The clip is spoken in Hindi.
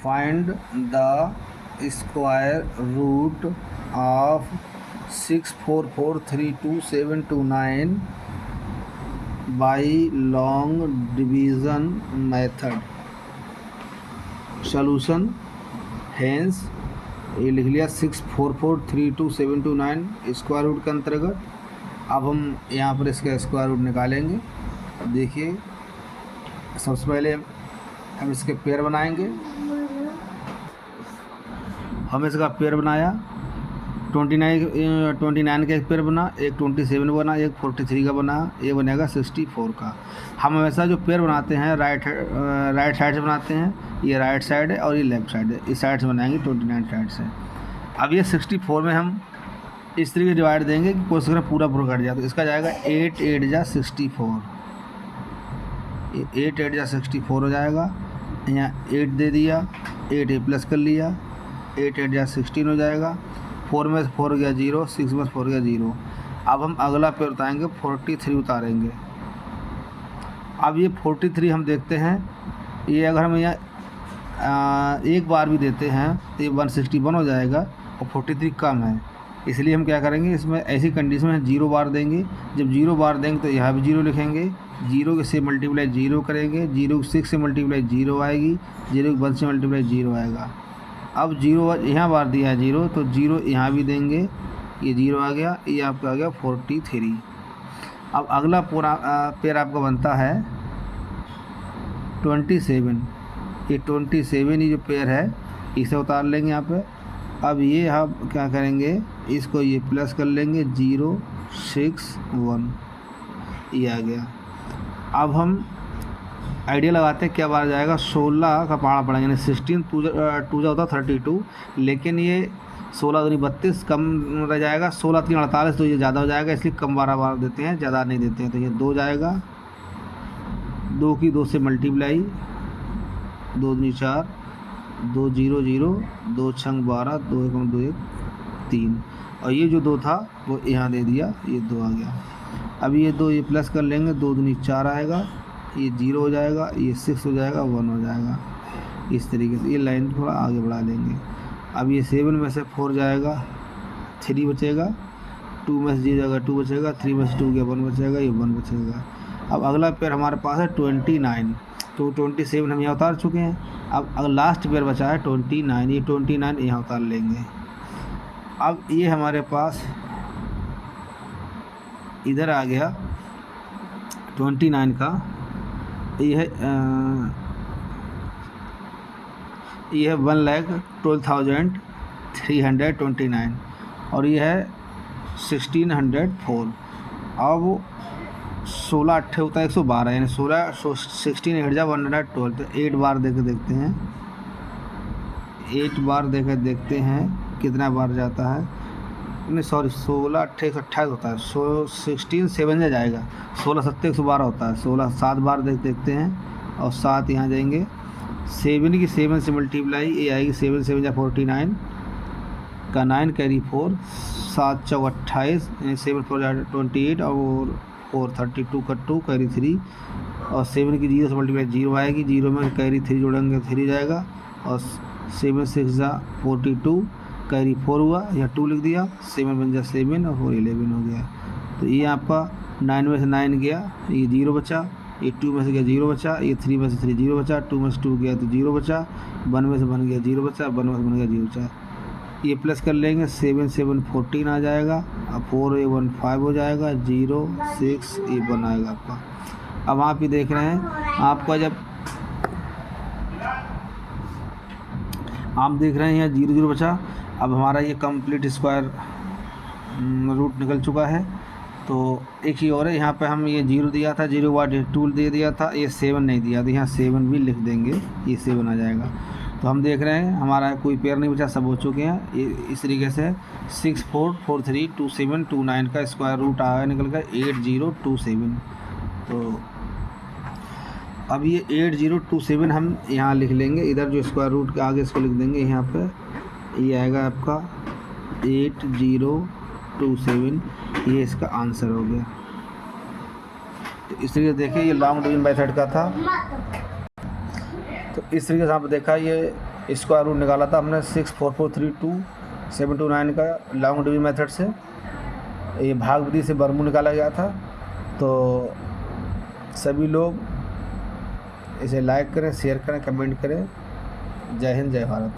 Find the square root of 6443279 by long division method. Solution hence ये लिख लिया 6443279 स्क्वायर रूट के अंतर्गत। अब हम यहाँ पर इसका स्क्वायर रूट निकालेंगे। देखिए सबसे पहले हम इसके पेयर बनाएंगे। हम इसका पेयर बनाया 29 का एक पेयर बना, एक 27 बना, एक 43 का बना, ये बनेगा 64 का। हम हमेशा जो पेयर बनाते हैं राइट साइड से बनाते हैं। ये राइट साइड है और ये लेफ़्ट साइड है, इस साइड से बनाएंगे 29 साइड से। अब ये 64 में हम इस तरीके डिवाइड देंगे कि कोशिश करें पूरा कट जाए। तो इसका जाएगा 8 8 जा 64, 8 8 जा 64 हो जाएगा। यहाँ 8 दे दिया, 8 प्लस कर लिया, 8 8 जा 16 हो जाएगा। 4 में से 4 गया 0, 6 में से 4 गया 0। अब हम अगला पेयर उतारेंगे, 43 उतारेंगे। अब ये 43 हम देखते हैं, ये अगर हम यहाँ एक बार भी देते हैं तो ये 161 हो जाएगा और 43 कम है। इसलिए हम क्या करेंगे, इसमें ऐसी कंडीशन में 0 बार देंगे। जब 0 बार देंगे तो यहाँ भी 0 लिखेंगे, 0 से मल्टीप्लाई 0 करेंगे, 0 को 6 से मल्टीप्लाई 0 आएगी, 0 को 1 से मल्टीप्लाई 0 आएगा। अब 0 यहाँ बार दिया है 0, तो 0 यहाँ भी देंगे, ये 0 आ गया, ये आपका आ गया 43। अब अगला पूरा पेयर आपका बनता है 27। ये 27 ही जो पेयर है इसे उतार लेंगे यहाँ पे। अब ये हम क्या करेंगे, इसको ये प्लस कर लेंगे, 0 6 1, ये आ गया। अब हम आइडिया लगाते हैं क्या बार जाएगा, 16 का पहाड़ा पड़ेंगे, यानी 16 टू जा होता 32, लेकिन ये 16 दूनी 32 कम रह जाएगा, 16 3 48, तो ये ज़्यादा हो जाएगा, इसलिए कम 12 बार देते हैं, ज़्यादा नहीं देते हैं। तो ये 2 जाएगा, 2 की 2 से मल्टीप्लाई, 2 दूनी 4, 2 0 0, 2 6 12, 2 1 2 1 3, और ये जो 2 था वो यहाँ दे दिया, ये 2 आ गया। अब ये 2 ये प्लस कर लेंगे, 2 दूनी 4 आएगा, ये 0 हो जाएगा, ये 6 हो जाएगा, 1 हो जाएगा। इस तरीके से ये लाइन थोड़ा आगे बढ़ा लेंगे। अब ये 7 में से 4 जाएगा, 3 बचेगा, 2 में से 0 जाएगा, 2 बचेगा, 3 में से 2 गया 1 बचेगा, ये 1 बचेगा। अब अगला पेयर हमारे पास है 29, तो 27 हम यहाँ उतार चुके हैं। अब अगर लास्ट पेयर बचा है 29, ये 29 यहाँ उतार लेंगे। अब ये हमारे पास इधर आ गया 29 का, ये है 1,12,329 और ये है 1604। अब 16 8 होता है 112, यानी 16 8 जा 112। तो 8 बार देकर देखते हैं, 8 बार देकर देखते हैं कितना बार जाता है। नहीं सॉरी, 16 8 128 होता है, 16 7 जा जाएगा, 16 7 112 होता है। 16 7 बार देखते हैं, और 7 यहाँ जाएंगे, 7 की 7 से मल्टीप्लाई ये आएगी, 7 7 जा 49 का 9 कैरी 4, 7 4 28, 7 4 जा 28 और 4 32 का 2 कैरी 3, और 7 की 0 से मल्टीप्लाई 0 आएगी, 0 में कैरी 3 जोड़ेंगे 3 जाएगा, और 7 6 जा 42 कैरी 4 हुआ, यहाँ 2 लिख दिया, 7 बन जा 7 और 4 11 हो गया। तो ये आपका 9 में से 9 गया, ये 0 बचा, ये 2 में से गया 0 बचा, ये 3 में से 3 0 बचा, 2 में से 2 गया तो 0 बचा, 1 में से बन गया 0 बचा, 1 में से बन गया 0 बचा। ये प्लस कर लेंगे, 7 7 14 आ जाएगा, अब 4 1 5 हो जाएगा, 0 6 ये 1 आएगा आपका। अब आप ही देख रहे हैं, आपका जब आप देख रहे हैं यहाँ 0 0 बचा। अब हमारा ये कंप्लीट स्क्वायर रूट निकल चुका है। तो एक ही और है, यहाँ पे हम ये 0 दिया था, 0 वाट 2 दे दिया था, ये 7 नहीं दिया, तो यहाँ 7 भी लिख देंगे, ये 7 आ जाएगा। तो हम देख रहे हैं हमारा कोई पेयर नहीं बचा, सब हो चुके हैं। ये इस तरीके से 64432729 का स्क्वायर रूट आया निकल कर 8027। तो अब ये 8027 हम यहाँ लिख लेंगे, इधर जो स्क्वायर रूट के आगे इसको लिख देंगे, यहाँ पे ये आएगा आपका 8027, ये इसका आंसर हो गया। तो इस तरीके से देखिए, ये लॉन्ग डिवीजन मेथड का था। तो इस तरीके से आप देखा, ये स्क्वायर रूट निकाला था हमने 64432 का लॉन्ग डिवीजन मेथड से। ये भाग विधि से वर्गमूल निकाला गया था। तो सभी लोग इसे लाइक करें, शेयर करें, कमेंट करें। जय हिंद, जय भारत।